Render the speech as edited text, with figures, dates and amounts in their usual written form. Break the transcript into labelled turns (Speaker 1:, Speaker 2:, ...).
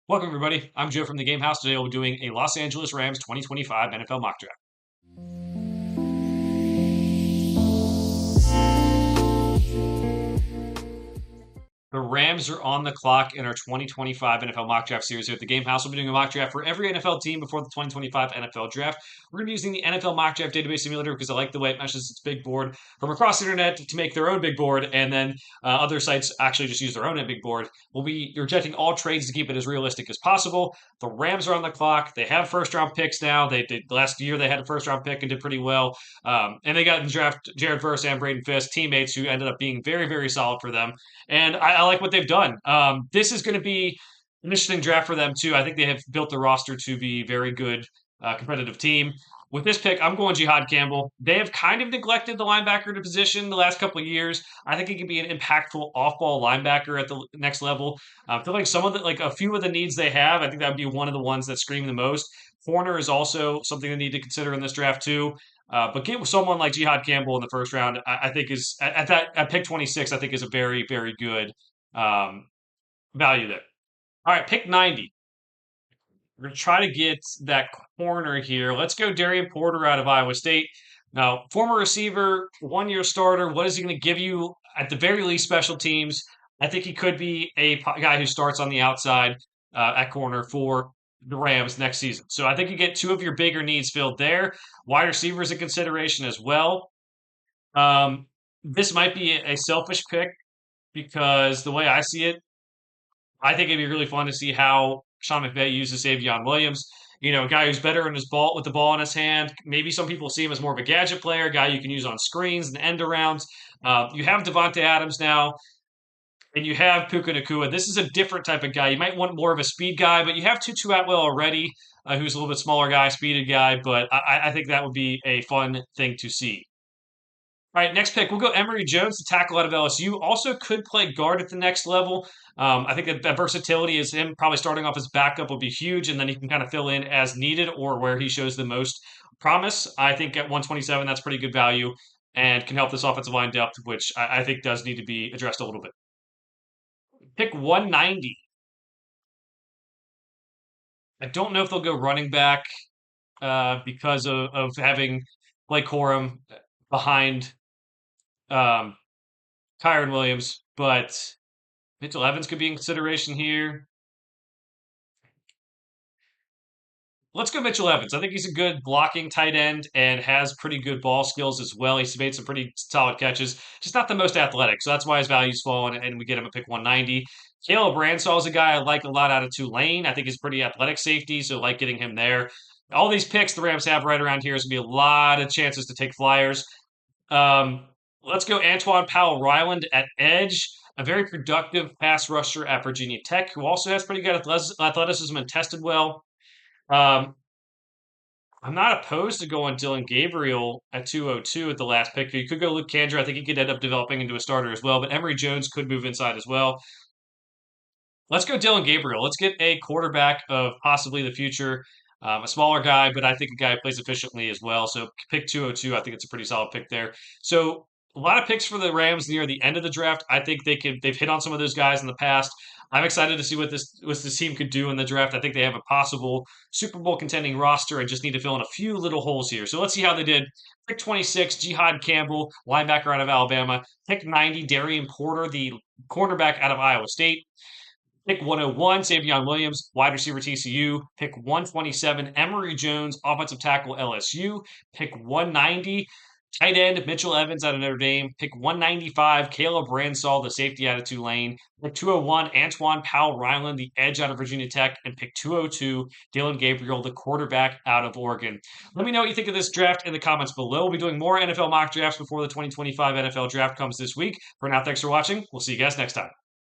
Speaker 1: Welcome, everybody. I'm Joe from the Game House. Today we'll be doing a Los Angeles Rams 2025 NFL mock draft. The Rams are on the clock in our 2025 NFL mock draft series here at the Game House. We'll be doing a mock draft for every NFL team before the 2025 NFL draft. We're going to be using the NFL mock draft database simulator because I like the way it meshes its big board from across the internet to make their own big board, and then other sites actually just use their own big board. We'll be rejecting all trades to keep it as realistic as possible. The Rams are on the clock. They have first round picks now. They did last year. They had a first round pick and did pretty well. And they got in the draft Jared Verse and Braden Fisk, teammates who ended up being very, very solid for them. And I like what they've done. This is going to be an interesting draft for them, too. I think they have built the roster to be a very good, competitive team. With this pick, I'm going Jihad Campbell. They have kind of neglected the linebacker position the last couple of years. I think he could be an impactful off-ball linebacker at the next level. I feel like a few of the needs they have, I think that would be one of the ones that scream the most. Corner is also something they need to consider in this draft too. But get someone like Jihad Campbell in the first round, I think is at pick 26. I think is a very, very good value there. All right, pick 90. We're going to try to get that corner here. Let's go Darian Porter out of Iowa State. Now, former receiver, 1-year starter. What is he going to give you? At the very least, special teams. I think he could be a guy who starts on the outside at corner for the Rams next season. So I think you get two of your bigger needs filled there. Wide receiver is a consideration as well. This might be a selfish pick because the way I see it, I think it'd be really fun to see how Sean McVay uses Savion Williams. You know, a guy who's better in his ball with the ball in his hand. Maybe some people see him as more of a gadget player, a guy you can use on screens and end arounds. You have Devontae Adams now, and you have Puka Nacua. This is a different type of guy. You might want more of a speed guy, but you have Tutu Atwell already, who's a little bit smaller guy, speeded guy. But I think that would be a fun thing to see. All right, next pick, we'll go Emory Jones, the tackle out of LSU. Also could play guard at the next level. I think that versatility is him probably starting off as backup would be huge, and then he can kind of fill in as needed or where he shows the most promise. I think at 127, that's pretty good value and can help this offensive line depth, which I think does need to be addressed a little bit. Pick 190. I don't know if they'll go running back because of having Blake Corum behind Kyren Williams, but Mitchell Evans could be in consideration here. Let's go Mitchell Evans. I think he's a good blocking tight end and has pretty good ball skills as well. He's made some pretty solid catches, just not the most athletic. So that's why his value's fallen, and we get him at pick 190. Caleb Bransall is a guy I like a lot out of Tulane. I think he's pretty athletic safety, so I like getting him there. All these picks the Rams have right around here is going to be a lot of chances to take flyers. Let's go Antwan Powell Ryland at edge, a very productive pass rusher at Virginia Tech, who also has pretty good athleticism and tested well. I'm not opposed to going Dylan Gabriel at 202 at the last pick. You could go Luke Kandra. I think he could end up developing into a starter as well, but Emory Jones could move inside as well. Let's go Dylan Gabriel. Let's get a quarterback of possibly the future. A smaller guy, but I think a guy who plays efficiently as well. So pick 202, I think it's a pretty solid pick there. So a lot of picks for the Rams near the end of the draft. I think they've hit on some of those guys in the past. I'm excited to see what this team could do in the draft. I think they have a possible Super Bowl contending roster and just need to fill in a few little holes here. So let's see how they did. Pick 26, Jihad Campbell, linebacker out of Alabama. Pick 90, Darian Porter, the cornerback out of Iowa State. Pick 101, Savion Williams, wide receiver TCU. Pick 127, Emory Jones, offensive tackle LSU. Pick 190, tight end Mitchell Evans out of Notre Dame. Pick 195, Caleb Bransall, the safety out of Tulane. Pick 201, Antwan Powell Ryland, the edge out of Virginia Tech. And pick 202, Dylan Gabriel, the quarterback out of Oregon. Let me know what you think of this draft in the comments below. We'll be doing more NFL mock drafts before the 2025 NFL draft comes this week. For now, thanks for watching. We'll see you guys next time.